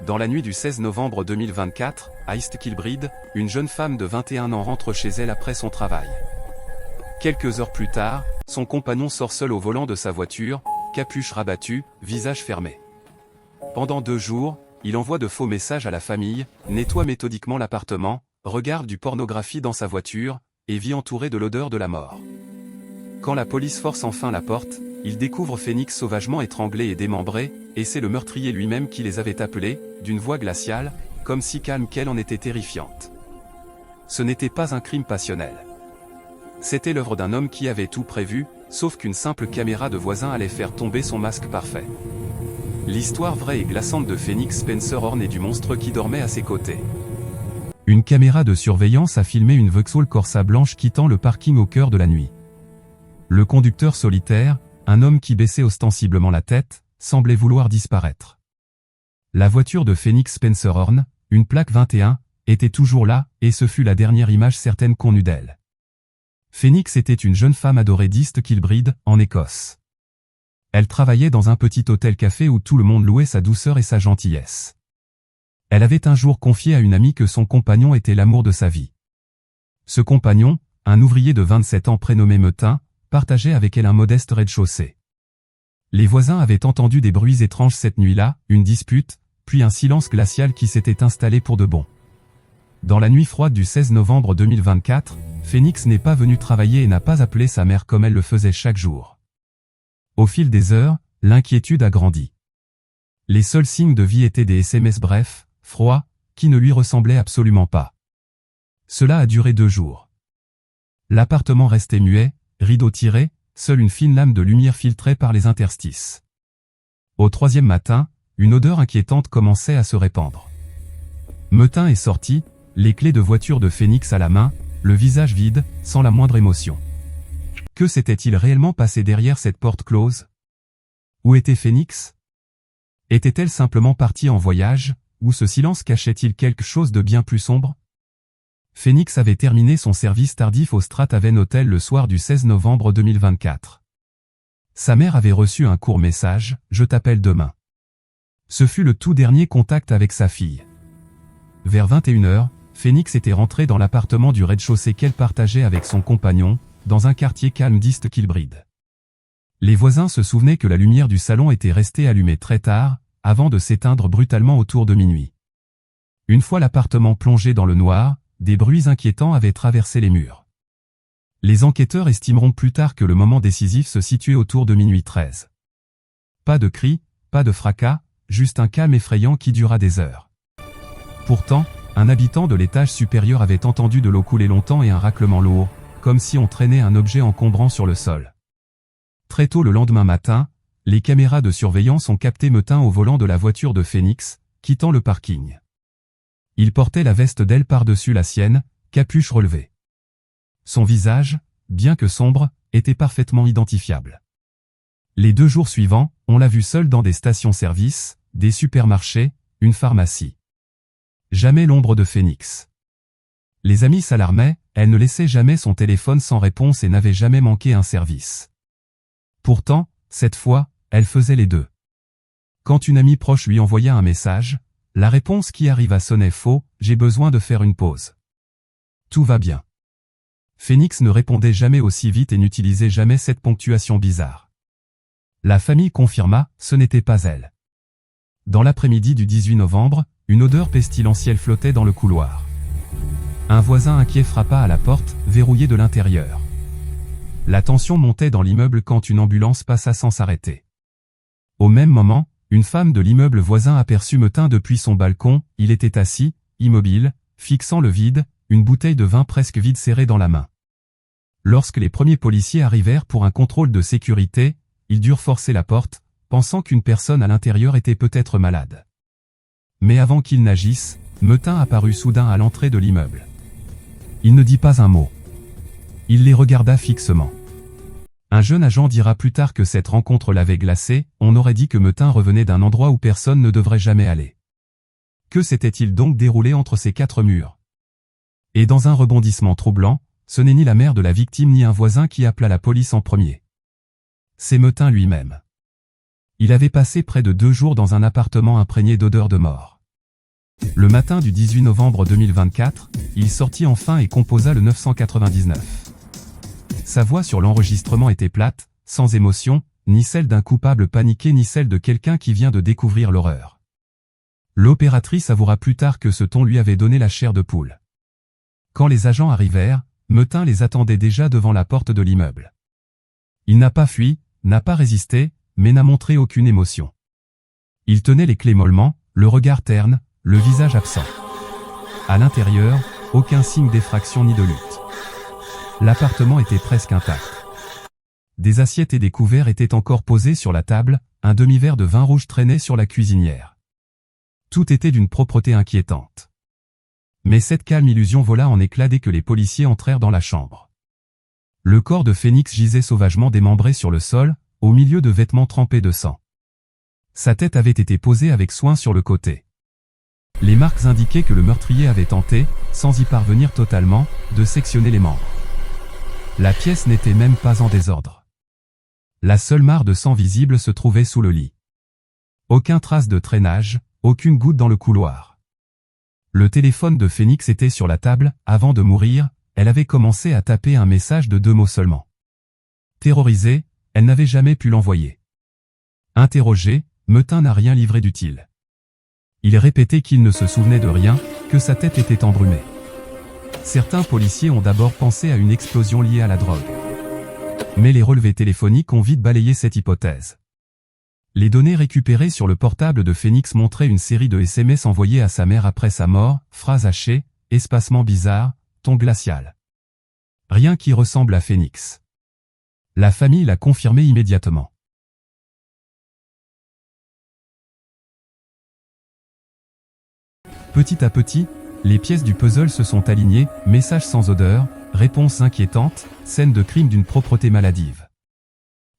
Dans la nuit du 16 novembre 2024, à East Kilbride, une jeune femme de 21 ans rentre chez elle après son travail. Quelques heures plus tard, son compagnon sort seul au volant de sa voiture, capuche rabattue, visage fermé. Pendant 2 jours, il envoie de faux messages à la famille, nettoie méthodiquement l'appartement, regarde du pornographie dans sa voiture, et vit entouré de l'odeur de la mort. Quand la police force enfin la porte, il découvre Phoenix sauvagement étranglé et démembré, et c'est le meurtrier lui-même qui les avait appelés, d'une voix glaciale, comme si calme qu'elle en était terrifiante. Ce n'était pas un crime passionnel. C'était l'œuvre d'un homme qui avait tout prévu, sauf qu'une simple caméra de voisin allait faire tomber son masque parfait. L'histoire vraie et glaçante de Phoenix Spencer Horn et du monstre qui dormait à ses côtés. Une caméra de surveillance a filmé une Vauxhall Corsa blanche quittant le parking au cœur de la nuit. Le conducteur solitaire, un homme qui baissait ostensiblement la tête, semblait vouloir disparaître. La voiture de Phoenix Spencer Horn, une plaque 21, était toujours là, et ce fut la dernière image certaine qu'on eut d'elle. Phoenix était une jeune femme adorée d'East Kilbride, en Écosse. Elle travaillait dans un petit hôtel-café où tout le monde louait sa douceur et sa gentillesse. Elle avait un jour confié à une amie que son compagnon était l'amour de sa vie. Ce compagnon, un ouvrier de 27 ans prénommé Metin, partageait avec elle un modeste rez-de-chaussée. Les voisins avaient entendu des bruits étranges cette nuit-là, une dispute, puis un silence glacial qui s'était installé pour de bon. Dans la nuit froide du 16 novembre 2024, Phoenix n'est pas venue travailler et n'a pas appelé sa mère comme elle le faisait chaque jour. Au fil des heures, l'inquiétude a grandi. Les seuls signes de vie étaient des SMS brefs, froids, qui ne lui ressemblaient absolument pas. Cela a duré 2 jours. L'appartement restait muet, rideaux tirés, seule une fine lame de lumière filtrait par les interstices. Au 3e matin, une odeur inquiétante commençait à se répandre. Metin est sorti, les clés de voiture de Phoenix à la main, le visage vide, sans la moindre émotion. Que s'était-il réellement passé derrière cette porte close? Où était Phoenix? Était-elle simplement partie en voyage, ou ce silence cachait-il quelque chose de bien plus sombre? Phoenix avait terminé son service tardif au Strathaven Hotel le soir du 16 novembre 2024. Sa mère avait reçu un court message, « Je t'appelle demain ». Ce fut le tout dernier contact avec sa fille. Vers 21h, Phoenix était rentrée dans l'appartement du rez-de-chaussée qu'elle partageait avec son compagnon, dans un quartier calme d'East Kilbride. Les voisins se souvenaient que la lumière du salon était restée allumée très tard, avant de s'éteindre brutalement autour de minuit. Une fois l'appartement plongé dans le noir, des bruits inquiétants avaient traversé les murs. Les enquêteurs estimeront plus tard que le moment décisif se situait autour de minuit 13. Pas de cris, pas de fracas, juste un calme effrayant qui dura des heures. Pourtant, un habitant de l'étage supérieur avait entendu de l'eau couler longtemps et un raclement lourd, comme si on traînait un objet encombrant sur le sol. Très tôt le lendemain matin, les caméras de surveillance ont capté Metin au volant de la voiture de Phoenix, quittant le parking. Il portait la veste d'aile par-dessus la sienne, capuche relevée. Son visage, bien que sombre, était parfaitement identifiable. Les 2 jours suivants, on l'a vu seul dans des stations-service, des supermarchés, une pharmacie. Jamais l'ombre de Phoenix. Les amis s'alarmaient, elle ne laissait jamais son téléphone sans réponse et n'avait jamais manqué un service. Pourtant, cette fois, elle faisait les deux. Quand une amie proche lui envoya un message, la réponse qui arriva sonnait faux, « J'ai besoin de faire une pause. Tout va bien. » Phoenix ne répondait jamais aussi vite et n'utilisait jamais cette ponctuation bizarre. La famille confirma, ce n'était pas elle. Dans l'après-midi du 18 novembre, une odeur pestilentielle flottait dans le couloir. Un voisin inquiet frappa à la porte, verrouillée de l'intérieur. La tension montait dans l'immeuble quand une ambulance passa sans s'arrêter. Au même moment, une femme de l'immeuble voisin aperçut Metin depuis son balcon, il était assis, immobile, fixant le vide, une bouteille de vin presque vide serrée dans la main. Lorsque les premiers policiers arrivèrent pour un contrôle de sécurité, ils durent forcer la porte, pensant qu'une personne à l'intérieur était peut-être malade. Mais avant qu'ils n'agissent, Metin apparut soudain à l'entrée de l'immeuble. Il ne dit pas un mot. Il les regarda fixement. Un jeune agent dira plus tard que cette rencontre l'avait glacé, on aurait dit que Metin revenait d'un endroit où personne ne devrait jamais aller. Que s'était-il donc déroulé entre ces 4 murs? Et dans un rebondissement troublant, ce n'est ni la mère de la victime ni un voisin qui appela la police en premier. C'est Metin lui-même. Il avait passé près de 2 jours dans un appartement imprégné d'odeur de mort. Le matin du 18 novembre 2024, il sortit enfin et composa le 999. Sa voix sur l'enregistrement était plate, sans émotion, ni celle d'un coupable paniqué ni celle de quelqu'un qui vient de découvrir l'horreur. L'opératrice avouera plus tard que ce ton lui avait donné la chair de poule. Quand les agents arrivèrent, Meuthen les attendait déjà devant la porte de l'immeuble. Il n'a pas fui, n'a pas résisté, mais n'a montré aucune émotion. Il tenait les clés mollement, le regard terne, le visage absent. À l'intérieur, aucun signe d'effraction ni de lutte. L'appartement était presque intact. Des assiettes et des couverts étaient encore posés sur la table, un demi-verre de vin rouge traînait sur la cuisinière. Tout était d'une propreté inquiétante. Mais cette calme illusion vola en éclats dès que les policiers entrèrent dans la chambre. Le corps de Phénix gisait sauvagement démembré sur le sol, au milieu de vêtements trempés de sang. Sa tête avait été posée avec soin sur le côté. Les marques indiquaient que le meurtrier avait tenté, sans y parvenir totalement, de sectionner les membres. La pièce n'était même pas en désordre. La seule mare de sang visible se trouvait sous le lit. Aucune trace de traînage, aucune goutte dans le couloir. Le téléphone de Phénix était sur la table, avant de mourir, elle avait commencé à taper un message de 2 mots seulement. Terrorisée, elle n'avait jamais pu l'envoyer. Interrogé, Meuthen n'a rien livré d'utile. Il répétait qu'il ne se souvenait de rien, que sa tête était embrumée. Certains policiers ont d'abord pensé à une explosion liée à la drogue. Mais les relevés téléphoniques ont vite balayé cette hypothèse. Les données récupérées sur le portable de Phénix montraient une série de SMS envoyés à sa mère après sa mort, phrases hachées, espacements bizarres, ton glacial. Rien qui ressemble à Phénix. La famille l'a confirmé immédiatement. Petit à petit, les pièces du puzzle se sont alignées, messages sans odeur, réponses inquiétantes, scènes de crime d'une propreté maladive.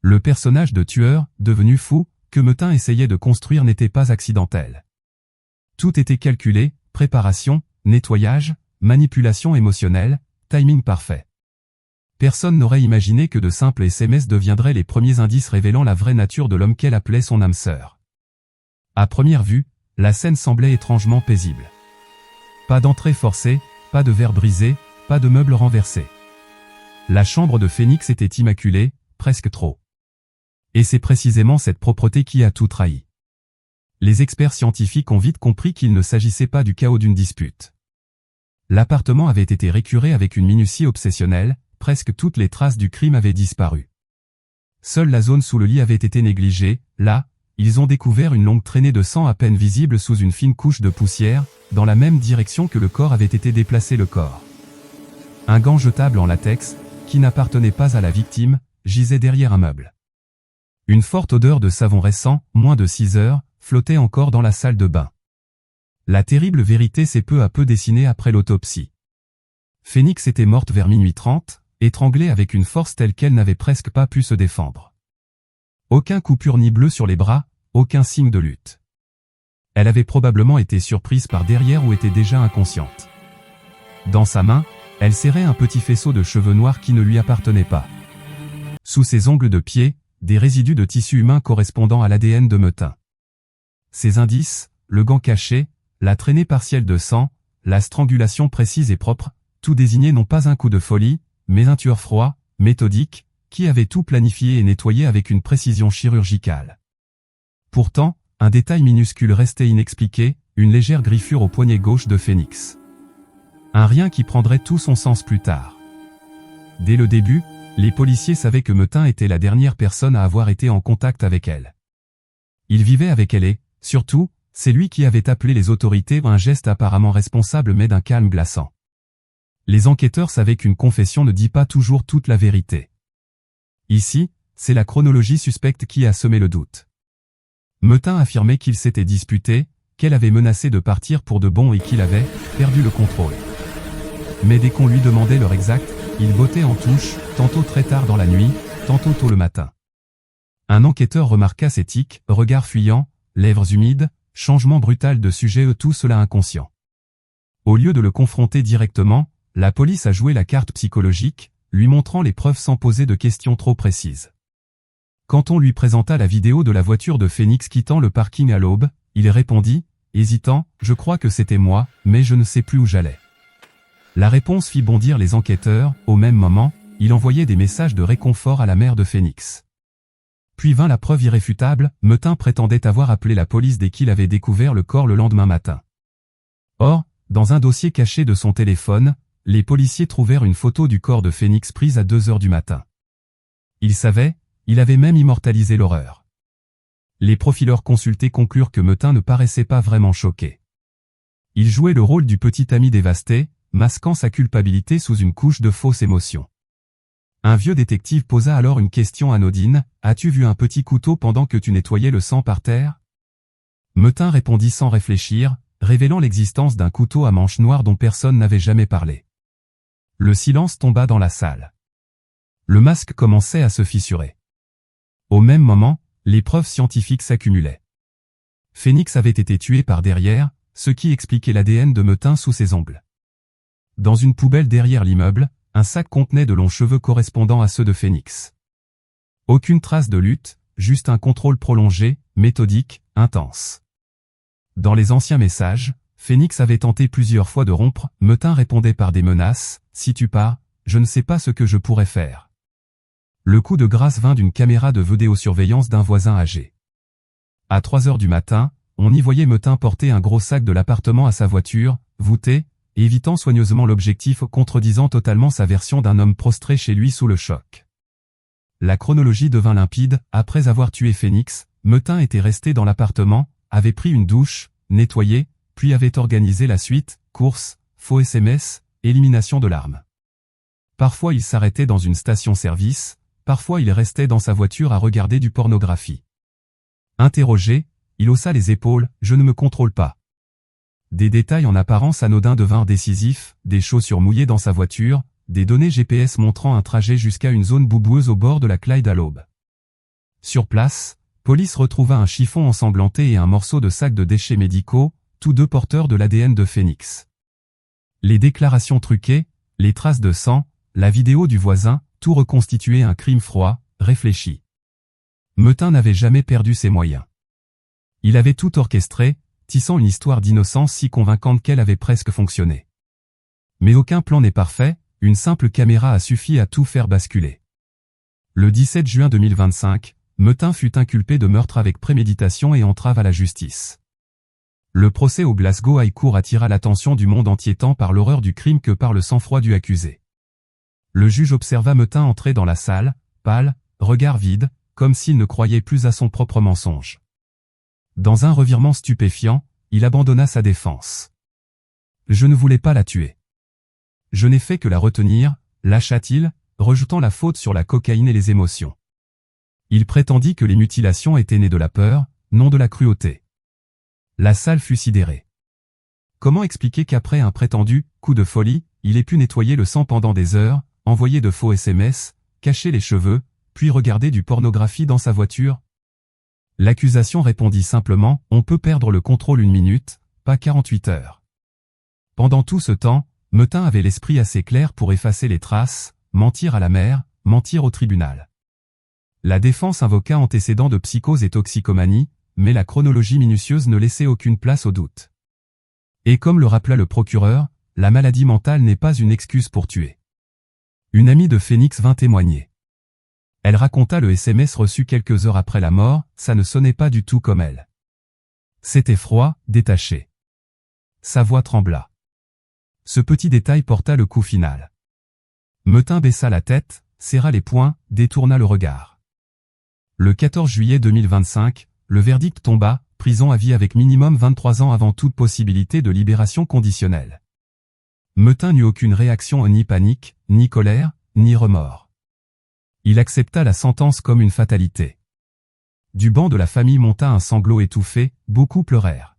Le personnage de tueur, devenu fou, que Meuthen essayait de construire n'était pas accidentel. Tout était calculé, préparation, nettoyage, manipulation émotionnelle, timing parfait. Personne n'aurait imaginé que de simples SMS deviendraient les premiers indices révélant la vraie nature de l'homme qu'elle appelait son âme sœur. À première vue, la scène semblait étrangement paisible. Pas d'entrée forcée, pas de verre brisé, pas de meubles renversés. La chambre de Phénix était immaculée, presque trop. Et c'est précisément cette propreté qui a tout trahi. Les experts scientifiques ont vite compris qu'il ne s'agissait pas du chaos d'une dispute. L'appartement avait été récuré avec une minutie obsessionnelle, presque toutes les traces du crime avaient disparu. Seule la zone sous le lit avait été négligée, là, ils ont découvert une longue traînée de sang à peine visible sous une fine couche de poussière, dans la même direction que le corps avait été déplacé le corps. Un gant jetable en latex, qui n'appartenait pas à la victime, gisait derrière un meuble. Une forte odeur de savon récent, moins de 6 heures, flottait encore dans la salle de bain. La terrible vérité s'est peu à peu dessinée après l'autopsie. Phénix était morte vers minuit 30, étranglée avec une force telle qu'elle n'avait presque pas pu se défendre. Aucun coupure ni bleu sur les bras, aucun signe de lutte. Elle avait probablement été surprise par derrière ou était déjà inconsciente. Dans sa main, elle serrait un petit faisceau de cheveux noirs qui ne lui appartenait pas. Sous ses ongles de pied, des résidus de tissu humain correspondant à l'ADN de Meuthen. Ces indices, le gant caché, la traînée partielle de sang, la strangulation précise et propre, tout désignaient non pas un coup de folie, mais un tueur froid, méthodique, qui avait tout planifié et nettoyé avec une précision chirurgicale. Pourtant, un détail minuscule restait inexpliqué, une légère griffure au poignet gauche de Phénix. Un rien qui prendrait tout son sens plus tard. Dès le début, les policiers savaient que Meuthen était la dernière personne à avoir été en contact avec elle. Il vivait avec elle et, surtout, c'est lui qui avait appelé les autorités, un geste apparemment responsable mais d'un calme glaçant. Les enquêteurs savaient qu'une confession ne dit pas toujours toute la vérité. Ici, c'est la chronologie suspecte qui a semé le doute. Meuthen affirmait qu'il s'était disputé, qu'elle avait menacé de partir pour de bon et qu'il avait perdu le contrôle. Mais dès qu'on lui demandait l'heure exacte, il bottait en touche, tantôt très tard dans la nuit, tantôt tôt le matin. Un enquêteur remarqua ses tics, regard fuyant, lèvres humides, changement brutal de sujet, tout cela inconscient. Au lieu de le confronter directement, la police a joué la carte psychologique, lui montrant les preuves sans poser de questions trop précises. Quand on lui présenta la vidéo de la voiture de Phénix quittant le parking à l'aube, il répondit « hésitant, « Je crois que c'était moi, mais je ne sais plus où j'allais. » La réponse fit bondir les enquêteurs. Au même moment, il envoyait des messages de réconfort à la mère de Phoenix. Puis vint la preuve irréfutable, Metin prétendait avoir appelé la police dès qu'il avait découvert le corps le lendemain matin. Or, dans un dossier caché de son téléphone, les policiers trouvèrent une photo du corps de Phoenix prise à 2 heures du matin. Ils savaient, il avait même immortalisé l'horreur. Les profileurs consultés conclurent que Metin ne paraissait pas vraiment choqué. Il jouait le rôle du petit ami dévasté, masquant sa culpabilité sous une couche de fausses émotions. Un vieux détective posa alors une question anodine, « As-tu vu un petit couteau pendant que tu nettoyais le sang par terre ?» Metin répondit sans réfléchir, révélant l'existence d'un couteau à manche noire dont personne n'avait jamais parlé. Le silence tomba dans la salle. Le masque commençait à se fissurer. Au même moment, les preuves scientifiques s'accumulaient. Phoenix avait été tué par derrière, ce qui expliquait l'ADN de Metin sous ses ongles. Dans une poubelle derrière l'immeuble, un sac contenait de longs cheveux correspondant à ceux de Phoenix. Aucune trace de lutte, juste un contrôle prolongé, méthodique, intense. Dans les anciens messages, Phoenix avait tenté plusieurs fois de rompre, Metin répondait par des menaces, « Si tu pars, je ne sais pas ce que je pourrais faire. » Le coup de grâce vint d'une caméra de vidéosurveillance d'un voisin âgé. À 3 heures du matin, on y voyait Metin porter un gros sac de l'appartement à sa voiture, voûté, évitant soigneusement l'objectif, contredisant totalement sa version d'un homme prostré chez lui sous le choc. La chronologie devint limpide, après avoir tué Phoenix, Metin était resté dans l'appartement, avait pris une douche, nettoyé, puis avait organisé la suite, course, faux SMS, élimination de l'arme. Parfois il s'arrêtait dans une station-service, parfois il restait dans sa voiture à regarder du pornographie. Interrogé, il haussa les épaules, « Je ne me contrôle pas. » Des détails en apparence anodins devinrent décisifs, des chaussures mouillées dans sa voiture, des données GPS montrant un trajet jusqu'à une zone bouboueuse au bord de la Clyde à l'aube. Sur place, police retrouva un chiffon ensanglanté et un morceau de sac de déchets médicaux, tous deux porteurs de l'ADN de Phoenix. Les déclarations truquées, les traces de sang, la vidéo du voisin, tout reconstituait un crime froid, réfléchi. Metin n'avait jamais perdu ses moyens. Il avait tout orchestré, tissant une histoire d'innocence si convaincante qu'elle avait presque fonctionné. Mais aucun plan n'est parfait, une simple caméra a suffi à tout faire basculer. Le 17 juin 2025, Metin fut inculpé de meurtre avec préméditation et entrave à la justice. Le procès au Glasgow High Court attira l'attention du monde entier tant par l'horreur du crime que par le sang-froid du accusé. Le juge observa Metin entrer dans la salle, pâle, regard vide, comme s'il ne croyait plus à son propre mensonge. Dans un revirement stupéfiant, il abandonna sa défense. « Je ne voulais pas la tuer. Je n'ai fait que la retenir », lâcha-t-il, rejetant la faute sur la cocaïne et les émotions. Il prétendit que les mutilations étaient nées de la peur, non de la cruauté. La salle fut sidérée. Comment expliquer qu'après un prétendu « coup de folie », il ait pu nettoyer le sang pendant des heures, envoyer de faux SMS, cacher les cheveux, puis regarder du pornographie dans sa voiture? L'accusation répondit simplement « On peut perdre le contrôle 1 minute, pas 48 heures ». Pendant tout ce temps, Metin avait l'esprit assez clair pour effacer les traces, mentir à la mère, mentir au tribunal. La défense invoqua antécédents de psychose et toxicomanie, mais la chronologie minutieuse ne laissait aucune place au doute. Et comme le rappela le procureur, la maladie mentale n'est pas une excuse pour tuer. Une amie de Phoenix vint témoigner. Elle raconta le SMS reçu quelques heures après la mort, ça ne sonnait pas du tout comme elle. C'était froid, détaché. Sa voix trembla. Ce petit détail porta le coup final. Metin baissa la tête, serra les poings, détourna le regard. Le 14 juillet 2025, le verdict tomba, prison à vie avec minimum 23 ans avant toute possibilité de libération conditionnelle. Metin n'eut aucune réaction, ni panique, ni colère, ni remords. Il accepta la sentence comme une fatalité. Du banc de la famille monta un sanglot étouffé, beaucoup pleurèrent.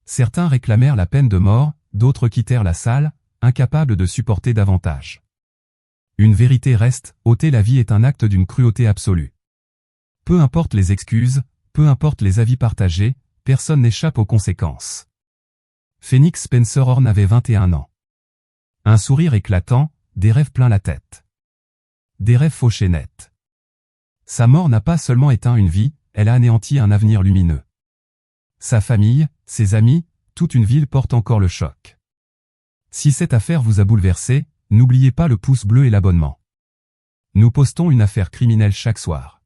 Certains réclamèrent la peine de mort, d'autres quittèrent la salle, incapables de supporter davantage. Une vérité reste, ôter la vie est un acte d'une cruauté absolue. Peu importe les excuses, peu importe les avis partagés, personne n'échappe aux conséquences. Phoenix Spencer Horn avait 21 ans. Un sourire éclatant, des rêves plein la tête. Des rêves fauchés nets. Sa mort n'a pas seulement éteint une vie, elle a anéanti un avenir lumineux. Sa famille, Ses amis, toute une ville porte encore le choc. Si cette affaire vous a bouleversé, n'oubliez pas le pouce bleu et l'abonnement. Nous postons une affaire criminelle chaque soir.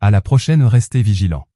À la prochaine, restez vigilants.